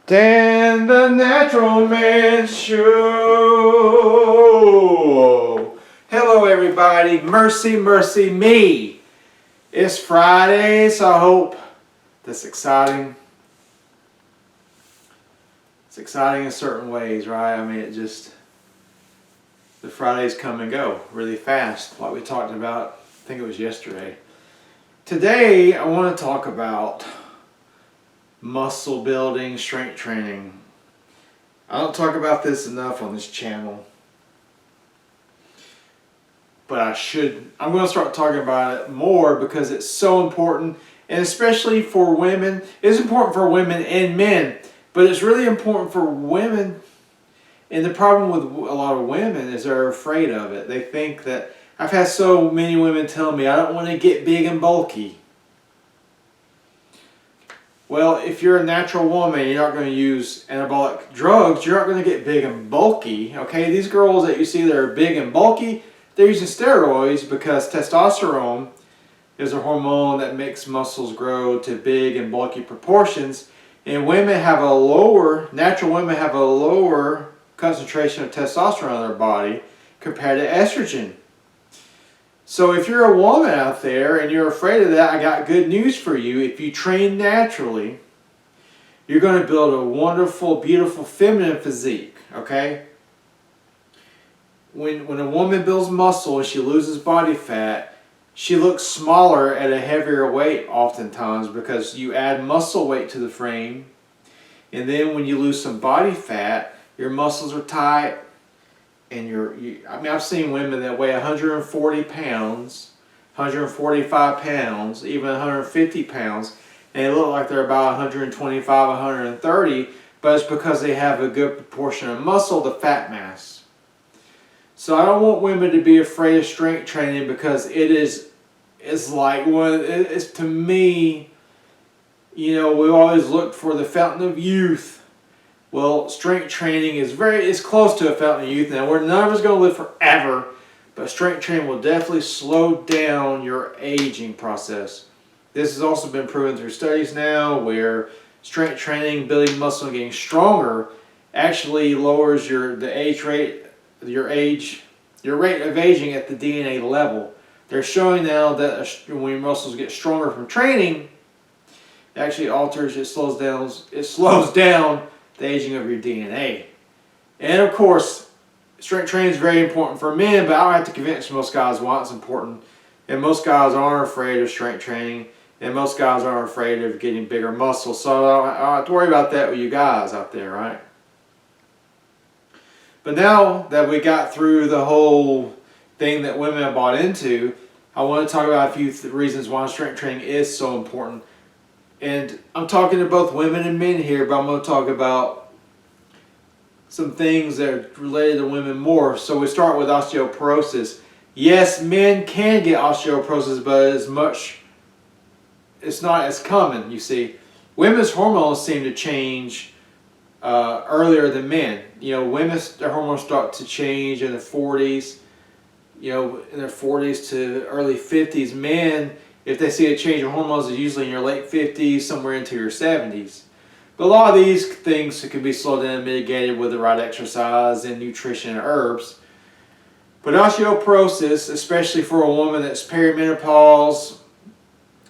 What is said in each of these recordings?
Dan the Natural Man Show. Hello everybody, mercy, mercy me. It's Friday, so I hope that's exciting. It's exciting in certain ways, right? I mean, the Fridays come and go really fast, like we talked about, I think it was yesterday. Today, I want to talk about muscle building, strength training. I don't talk about this enough on this channel, but I should. I'm going to start talking about it more because it's so important, and especially for women. It's important for women and men, but it's really important for women. And the problem with a lot of women is they're afraid of it. They think that, I've had so many women tell me, I don't want to get big and bulky. Well, if you're a natural woman, you're not going to use anabolic drugs, you're not going to get big and bulky, okay? These girls that you see that are big and bulky, they're using steroids because testosterone is a hormone that makes muscles grow to big and bulky proportions. And women have a lower, natural women have a lower concentration of testosterone in their body compared to estrogen. So if you're a woman out there and you're afraid of that, I got good news for you. If you train naturally, you're going to build a wonderful, beautiful, feminine physique, okay? When a woman builds muscle and she loses body fat, she looks smaller at a heavier weight oftentimes because you add muscle weight to the frame. And then when you lose some body fat, your muscles are tight. And I mean, I've seen women that weigh 140 pounds, 145 pounds, even 150 pounds, and they look like they're about 125, 130, but it's because they have a good proportion of muscle to fat mass. So I don't want women to be afraid of strength training because it's like, it's to me, you know, we always look for the fountain of youth. Well, strength training is close to a fountain of youth. Now, we're none of us going to live forever, but strength training will definitely slow down your aging process. This has also been proven through studies now where strength training, building muscle, and getting stronger actually lowers your rate of aging at the DNA level. They're showing now that when your muscles get stronger from training, it actually slows down the aging of your DNA. And of course, strength training is very important for men, but I don't have to convince most guys why it's important. And most guys aren't afraid of strength training, and most guys aren't afraid of getting bigger muscles. So I don't have to worry about that with you guys out there, right? But now that we got through the whole thing that women have bought into, I want to talk about a few reasons why strength training is so important. And I'm talking to both women and men here, but I'm going to talk about some things that are related to women more. So we start with osteoporosis. Yes, men can get osteoporosis, but it's not as common, you see. Women's hormones seem to change earlier than men. You know, their hormones start to change in their 40s, in their 40s to early 50s. Men, if they see a change in hormones, it's usually in your late 50s, somewhere into your 70s. But a lot of these things can be slowed down and mitigated with the right exercise and nutrition and herbs. But osteoporosis, especially for a woman that's perimenopause,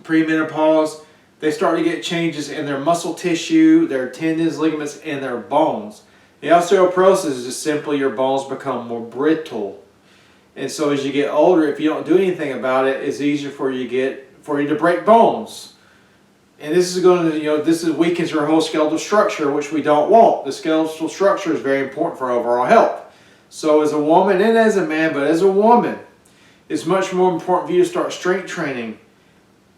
premenopause, they start to get changes in their muscle tissue, their tendons, ligaments, and their bones. The osteoporosis is just simply your bones become more brittle. And so as you get older, if you don't do anything about it, it's easier for you to break bones. And this is going to, this weakens your whole skeletal structure, which we don't want. The skeletal structure is very important for overall health. So as a woman and as a man, but as a woman, it's much more important for you to start strength training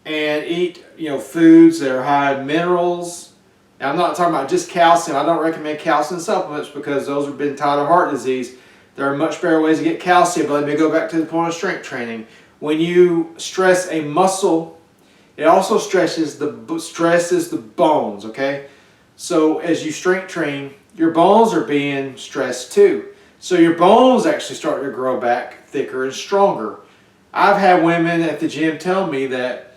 and eat, foods that are high in minerals. Now, I'm not talking about just calcium. I don't recommend calcium supplements because those have been tied to heart disease. There are much better ways to get calcium, but let me go back to the point of strength training. When you stress a muscle, it also stresses the bones, okay? So as you strength train, your bones are being stressed too. So your bones actually start to grow back thicker and stronger. I've had women at the gym tell me that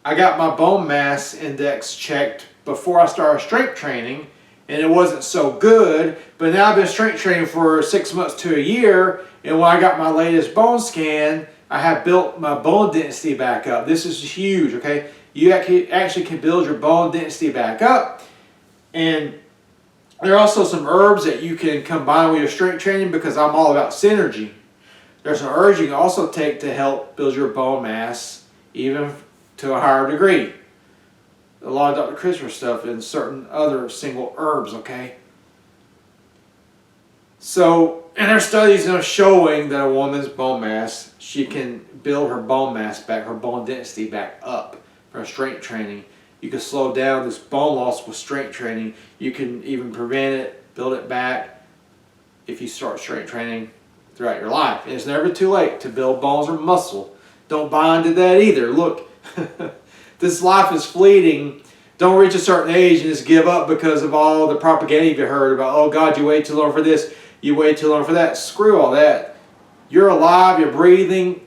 I got my bone mass index checked before I started strength training, and it wasn't so good. But now I've been strength training for 6 months to a year, and when I got my latest bone scan, I have built my bone density back up. This is huge, okay? You actually can build your bone density back up. And there are also some herbs that you can combine with your strength training, because I'm all about synergy. There's some herbs you can also take to help build your bone mass even to a higher degree. A lot of Dr. Christopher stuff and certain other single herbs, okay? So, and there are studies now showing that a woman's bone mass, she can build her bone mass back, her bone density back up from strength training. You can slow down this bone loss with strength training. You can even prevent it, build it back if you start strength training throughout your life. And it's never too late to build bones or muscle. Don't buy into that either. Look, this life is fleeting. Don't reach a certain age and just give up because of all the propaganda you've heard about, oh God, you wait too long for this, you wait too long for that. Screw all that. You're alive, you're breathing.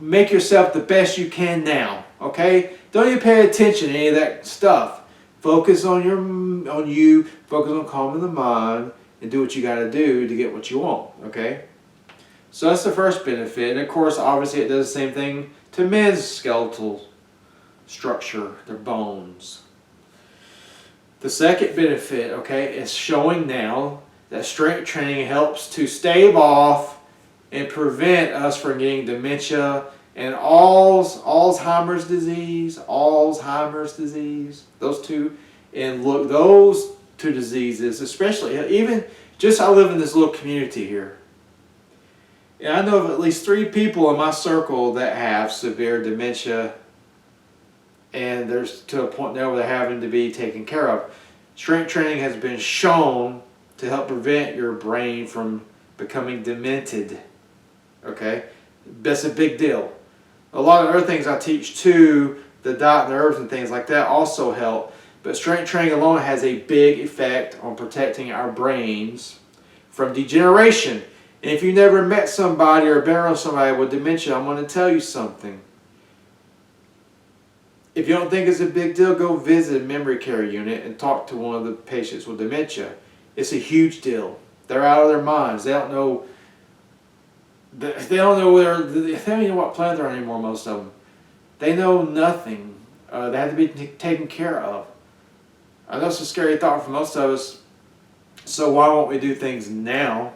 Make yourself the best you can now, okay? Don't even pay attention to any of that stuff. Focus on you, focus on calming the mind, and do what you got to do to get what you want, okay? So that's the first benefit. And of course, obviously it does the same thing to men's skeletal structure, their bones. The second benefit, okay, is showing now that strength training helps to stave off and prevent us from getting dementia and Alzheimer's disease, those two. And look, those two diseases, especially, even just I live in this little community here. And I know of at least 3 people in my circle that have severe dementia, and there's to a point now where they're having to be taken care of. Strength training has been shown to help prevent your brain from becoming demented. Okay? That's a big deal. A lot of other things I teach too, the diet and the herbs and things like that also help. But strength training alone has a big effect on protecting our brains from degeneration. And if you never met somebody or been around somebody with dementia, I'm going to tell you something. If you don't think it's a big deal, go visit a memory care unit and talk to one of the patients with dementia. It's a huge deal. They're out of their minds. They don't know. They don't know they don't even know what planet they're on anymore. Most of them. They know nothing. They have to be taken care of. I know it's a scary thought for most of us. So why won't we do things now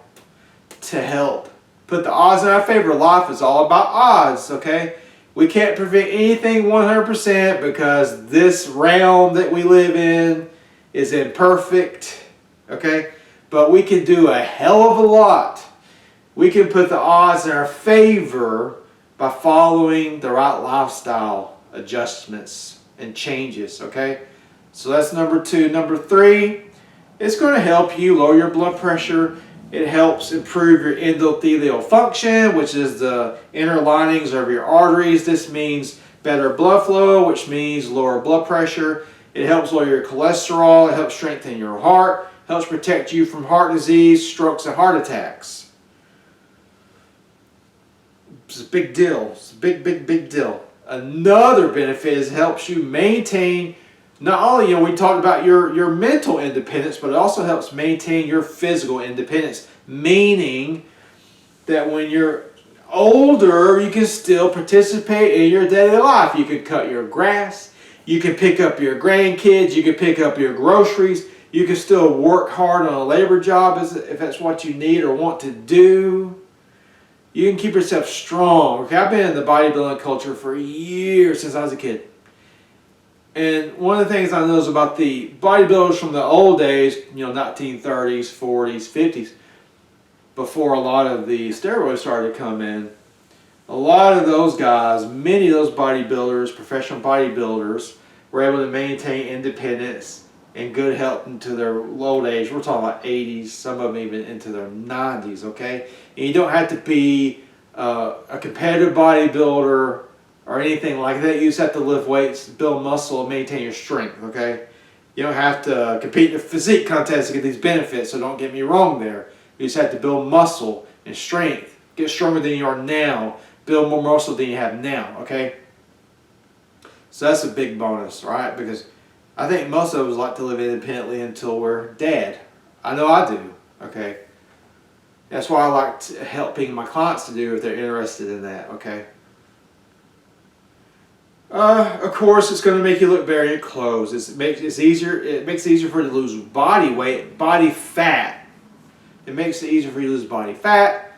to help put the odds in our favor? Life is all about odds, okay? We can't prevent anything 100% because this realm that we live in is imperfect, okay? But we can do a hell of a lot. We can put the odds in our favor by following the right lifestyle adjustments and changes, okay? So that's number 2. Number 3, it's going to help you lower your blood pressure. It helps improve your endothelial function, which is the inner linings of your arteries. This means better blood flow, which means lower blood pressure. It helps lower your cholesterol. It helps strengthen your heart. Helps protect you from heart disease, strokes, and heart attacks. It's a big deal. It's a big deal. Another benefit is it helps you maintain, not only, we talked about your mental independence, but it also helps maintain your physical independence, meaning that when you're older, you can still participate in your daily life. You can cut your grass, you can pick up your grandkids, you can pick up your groceries, you can still work hard on a labor job if that's what you need or want to do. You can keep yourself strong. Okay, I've been in the bodybuilding culture for years, since I was a kid. And one of the things I know is about the bodybuilders from the old days, 1930s, 40s, 50s, before a lot of the steroids started to come in, a lot of those guys, many of those bodybuilders, professional bodybuilders, were able to maintain independence and good health into their old age. We're talking about 80s, some of them even into their 90s, okay? And you don't have to be a competitive bodybuilder or anything like that. You just have to lift weights, build muscle, and maintain your strength, okay? You don't have to compete in a physique contest to get these benefits, so don't get me wrong there. You just have to build muscle and strength, get stronger than you are now, build more muscle than you have now, okay? So that's a big bonus, right? Because I think most of us like to live independently until we're dead. I know I do. Okay. That's why I like helping my clients to do if they're interested in that. Okay. Of course, it's going to make you look better in your clothes. It makes it easier for you to lose body weight, body fat. It makes it easier for you to lose body fat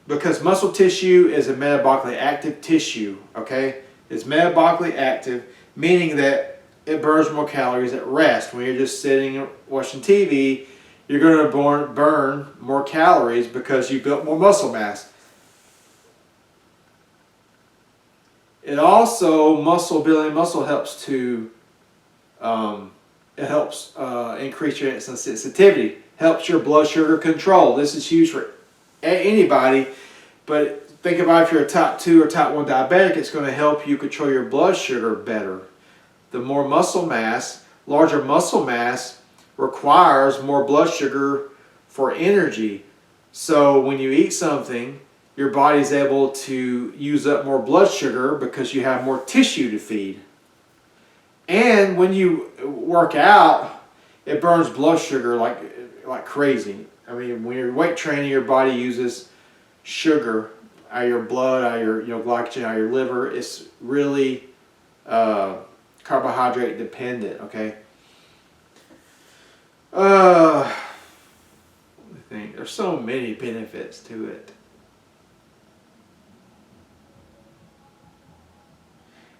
because muscle tissue is a metabolically active tissue. Okay, it's metabolically active, meaning that it burns more calories at rest. When you're just sitting and watching TV, you're going to burn more calories because you built more muscle mass. It also, muscle helps to, increase your insulin sensitivity, helps your blood sugar control. This is huge for anybody, but think about if you're a type 2 or type 1 diabetic, it's going to help you control your blood sugar better. The more muscle mass, larger muscle mass requires more blood sugar for energy. So when you eat something, your body's able to use up more blood sugar because you have more tissue to feed. And when you work out, it burns blood sugar like crazy. I mean, when you're weight training, your body uses sugar out of your blood, out of your glycogen, out of your liver. It's really carbohydrate dependent. Okay. I think there's so many benefits to it.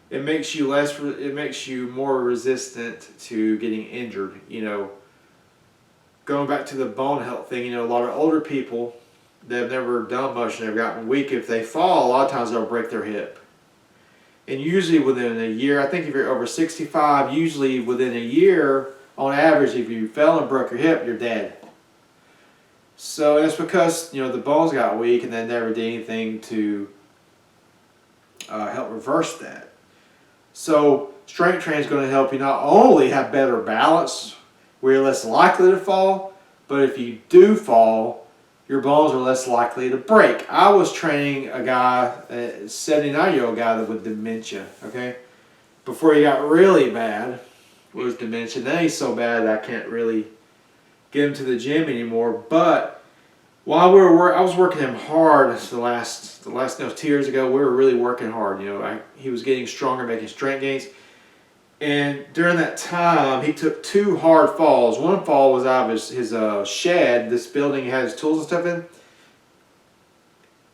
It makes you more resistant to getting injured. Going back to the bone health thing, a lot of older people that have never done much and they've gotten weak, if they fall, a lot of times they'll break their hip. And usually within a year, I think if you're over 65, usually within a year, on average, if you fell and broke your hip, you're dead. So it's because, the bones got weak and they never did anything to help reverse that. So strength training is going to help you not only have better balance, where you're less likely to fall, but if you do fall, your bones are less likely to break. I was training a guy, a 79-year-old guy with dementia, okay? Before he got really bad with his dementia. Then he's so bad that I can't really get him to the gym anymore. But while I was working him hard the last 2 years ago. We were really working hard. He was getting stronger, making strength gains. And during that time, he took 2 hard falls. One fall was out of his shed, this building he had his tools and stuff in.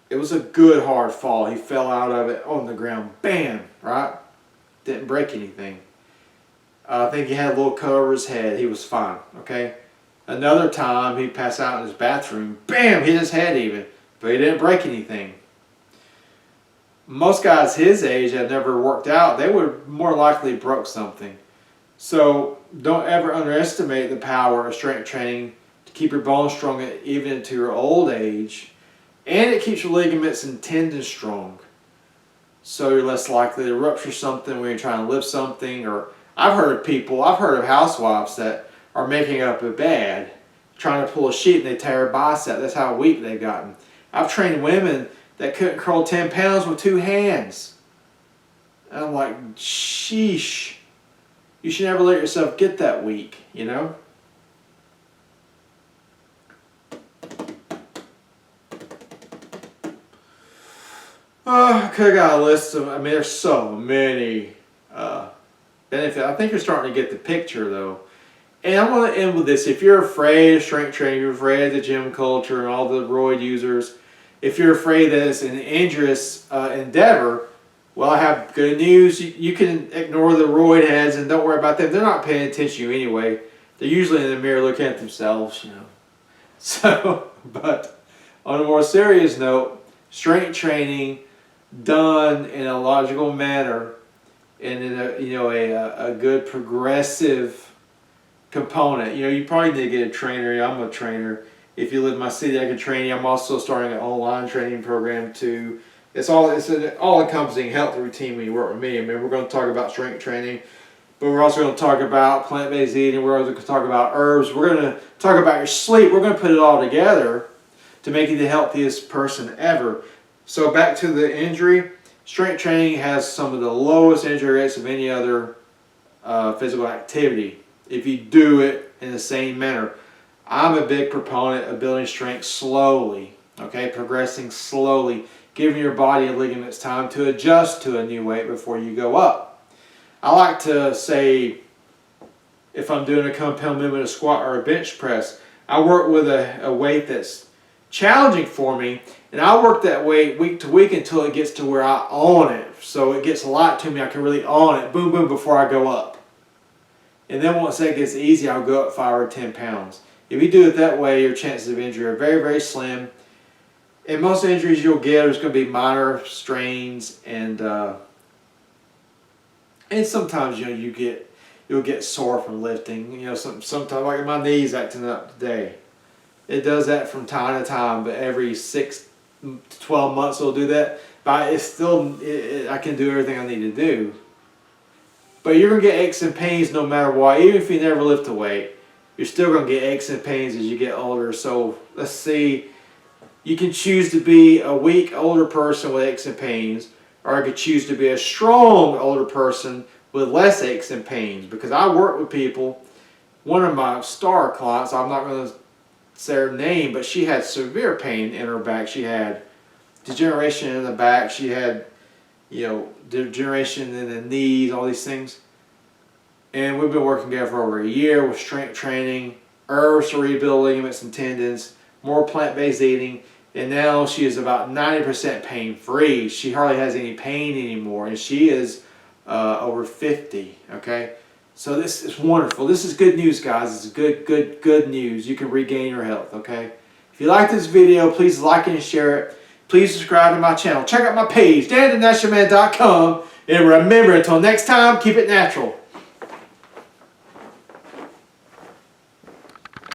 It was a good hard fall. He fell out of it on the ground. Bam! Right? Didn't break anything. I think he had a little cut over his head. He was fine. Okay? Another time, he passed out in his bathroom. Bam! Hit his head even. But he didn't break anything. Most guys his age that never worked out, they would more likely broke something. So don't ever underestimate the power of strength training to keep your bones strong even into your old age. And it keeps your ligaments and tendons strong. So you're less likely to rupture something when you're trying to lift something. Or I've heard of housewives that are making up a bed, trying to pull a sheet and they tear a bicep. That's how weak they've gotten. I've trained women that couldn't curl 10 pounds with 2 hands. And I'm like, sheesh. You should never let yourself get that weak, I could have got a list of, there's so many benefits. I think you're starting to get the picture, though. And I'm going to end with this. If you're afraid of strength training, you're afraid of the gym culture and all the roid users, if you're afraid that it's an injurious endeavor, well, I have good news. You can ignore the roid heads and don't worry about them. They're not paying attention to you anyway. They're usually in the mirror looking at themselves, So, but on a more serious note, strength training done in a logical manner and in a good progressive component. You probably need to get a trainer. I'm a trainer. If you live in my city, I can train you. I'm also starting an online training program too. It's an all-encompassing health routine when you work with me. We're going to talk about strength training, but we're also going to talk about plant-based eating. We're also going to talk about herbs. We're going to talk about your sleep. We're going to put it all together to make you the healthiest person ever. So back to the injury. Strength training has some of the lowest injury rates of any other physical activity if you do it in the same manner. I'm a big proponent of building strength slowly, okay, progressing slowly, giving your body and ligaments time to adjust to a new weight before you go up. I like to say, if I'm doing a compound movement, a squat or a bench press, I work with a weight that's challenging for me, and I work that weight week to week until it gets to where I own it. So it gets light to me, I can really own it, boom, boom, before I go up. And then once that gets easy, I'll go up 5 or 10 pounds. If you do it that way, your chances of injury are very, very slim. And most injuries you'll get are going to be minor strains, and sometimes you'll get sore from lifting. You know, sometimes like my knee's acting up today. It does that from time to time, but every 6 to 12 months it'll do that. But it's still, I can do everything I need to do. But you're going to get aches and pains no matter what. Even if you never lift a weight, you're still going to get aches and pains as you get older. So let's see, you can choose to be a weak older person with aches and pains, or I could choose to be a strong older person with less aches and pains. Because I work with people, one of my star clients, I'm not going to say her name, but she had severe pain in her back. She had degeneration in the back. She had, degeneration in the knees, all these things. And we've been working together for over a year with strength training, herbs to rebuild ligaments and tendons, more plant-based eating, and now she is about 90% pain-free. She hardly has any pain anymore, and she is over 50, okay? So this is wonderful. This is good news, guys. This is good news. You can regain your health, okay? If you like this video, please like and share it. Please subscribe to my channel. Check out my page, DanTheNaturalMan.com. And remember, until next time, keep it natural.